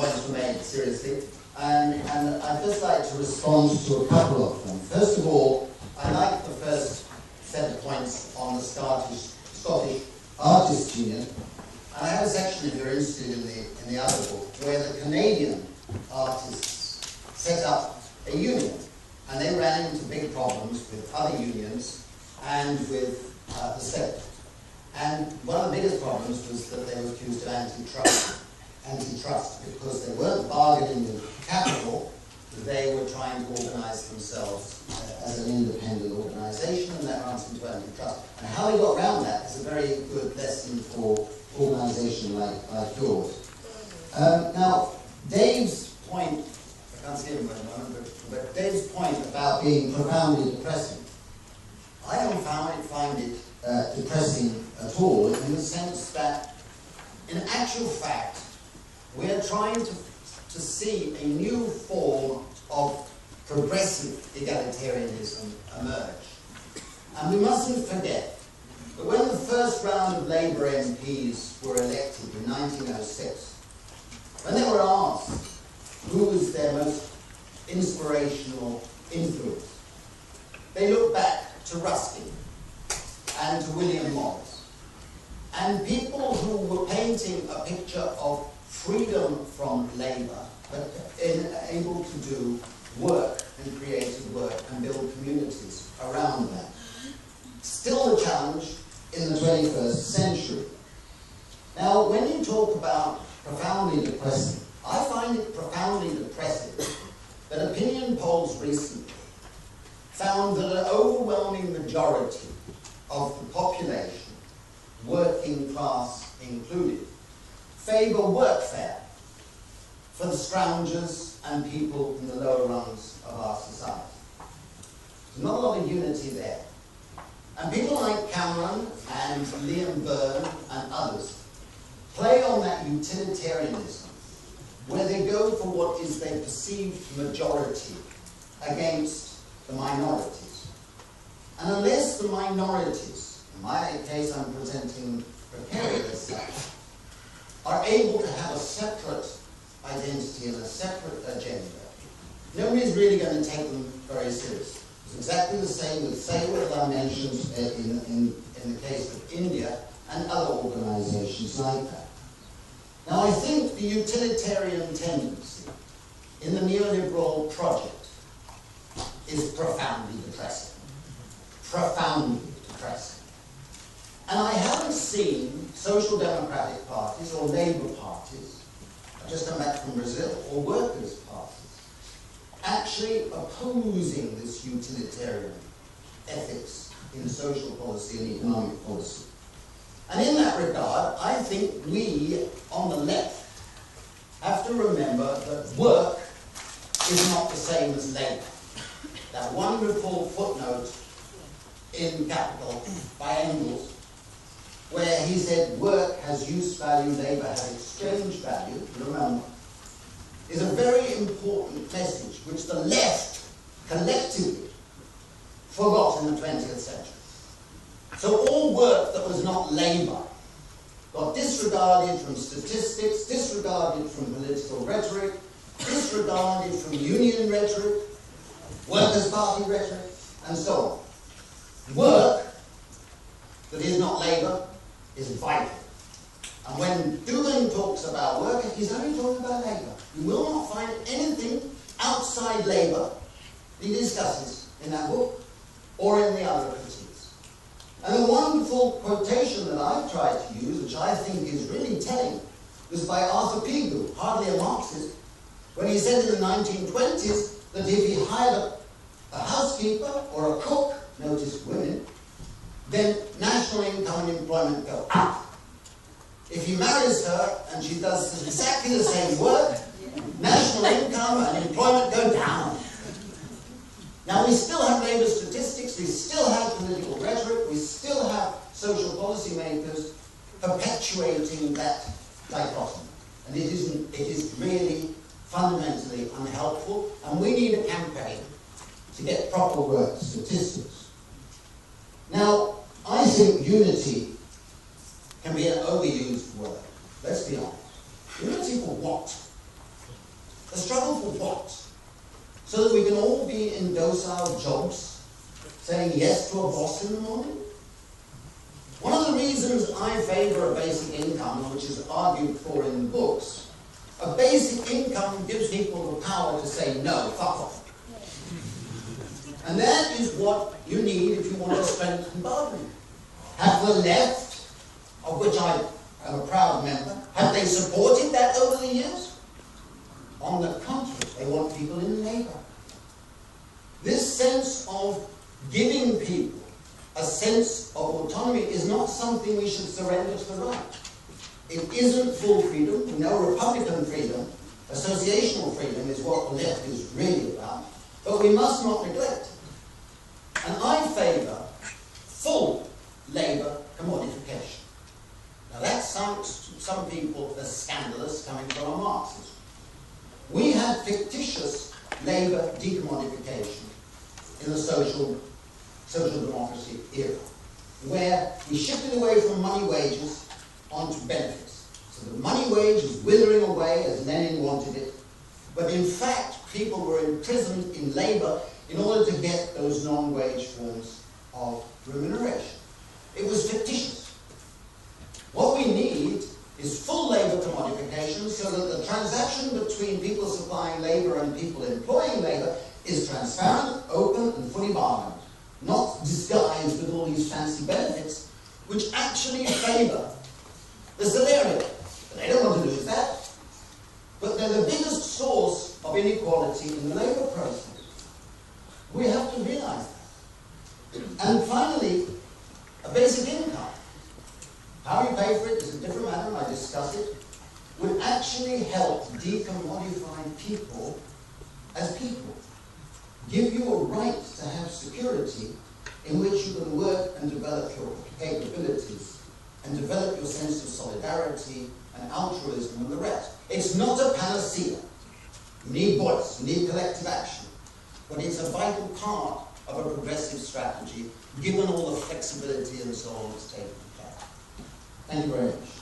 points were made seriously, and I'd just like to respond to a couple of them. First of all, I like the first set of points on the Scottish Artists Union, and I have a section, if you're interested, in the other book, where the Canadian artists set up a union, and they ran into big problems with other unions and with the state. And one of the biggest problems was that they were accused of antitrust, because they weren't bargaining with capital, they were trying to organize themselves as an independent organization, and that runs into antitrust. And how they got around that is a very good lesson for organization like yours. Now, Dave's point, I can't see him at the moment, but Dave's point about being profoundly depressing, I don't find it depressing at all, in the sense that, in actual fact, we're trying to see a new form of progressive egalitarianism emerge. And we mustn't forget that when the first round of Labour MPs were elected in 1906, when they were asked who was their most inspirational influence, they looked back to Ruskin and to William Morris. And people who were painting a picture of freedom from labour, but able to do work and creative work and build communities around that. Still a challenge in the 21st century. Now, when you talk about profoundly depressing, I find it profoundly depressing that opinion polls recently found that an overwhelming majority of the population, working class included, favour workfare for the scroungers and people in the lower rungs of our society. There's not a lot of unity there. And people like Cameron and Liam Byrne and others play on that utilitarianism, where they go for what is their perceived majority against the minorities. And unless the minorities, in my case I'm presenting precarious sector, are able to have a separate identity and a separate agenda, nobody's really going to take them very seriously. It's exactly the same with Sayworth I mentioned in the case of India and other organizations like that. Now, I think the utilitarian tendency in the neoliberal project is profoundly depressing. Profoundly depressing. And I haven't seen social democratic parties or labour parties, I've just come back from Brazil, or workers' parties, actually opposing this utilitarian ethics in social policy and economic policy. And in that regard, I think we, on the left, have to remember that work is not the same as labour. That wonderful footnote in Capital by Engels, where he said work has use value, labour has exchange value, remember, is a very important message which the left collectively forgot in the 20th century. So all work that was not labour got disregarded from statistics, disregarded from political rhetoric, disregarded from union rhetoric, workers' party rhetoric, and so on. Work that is not labour is vital. And when Dugin talks about work, he's only talking about labour. You will not find anything outside labour he discusses in that book or in the other critiques. And the wonderful quotation that I've tried to use, which I think is really telling, was by Arthur Pigou, hardly a Marxist, when he said in the 1920s that if he hired a housekeeper or a cook, notice women, then national income and employment go up. If he marries her and she does exactly the same work, national income and employment go down. Now, we still have labour statistics, we still have political rhetoric, we still have social policy makers perpetuating that dichotomy. And it is really fundamentally unhelpful, and we need a campaign to get proper work statistics. Now, I think unity can be an overused word. Let's be honest. Unity for what? A struggle for what? So that we can all be in docile jobs, saying yes to a boss in the morning? One of the reasons I favour a basic income, which is argued for in the books, a basic income gives people the power to say no, fuck off. And that is what you need if you want to strengthen bargaining. Have the left, of which I am a proud member, have they supported that over the years? On the contrary, they want people in labour. This sense of giving people a sense of autonomy is not something we should surrender to the right. It isn't full freedom. We know Republican freedom, associational freedom is what the left is really about, but we must not neglect it. And I favour full labour commodification. Now that sounds to some people as scandalous coming from a Marxist. We had fictitious labour decommodification in the social democracy era, where we shifted away from money wages onto benefits. So the money wage is withering away as Lenin wanted it, but in fact people were imprisoned in labour in order to get those non-wage forms of remuneration. It was fictitious. What we need is full labour commodification so that the transaction between people supplying labour and people employing labour is transparent, open and fully bargained, not disguised with all these fancy benefits which actually favour the salariat. But they don't want to lose that. But they're the biggest source of inequality in the labour process. We have to realise that. And finally, a basic income. How you pay for it is a different matter, and I discuss it, would actually help decommodify people as people. Give you a right to have security in which you can work and develop your capabilities and develop your sense of solidarity and altruism and the rest. It's not a panacea. You need voice, you need collective action, but it's a vital part of a progressive strategy given all the flexibility and so on that's taken care. Thank you very much.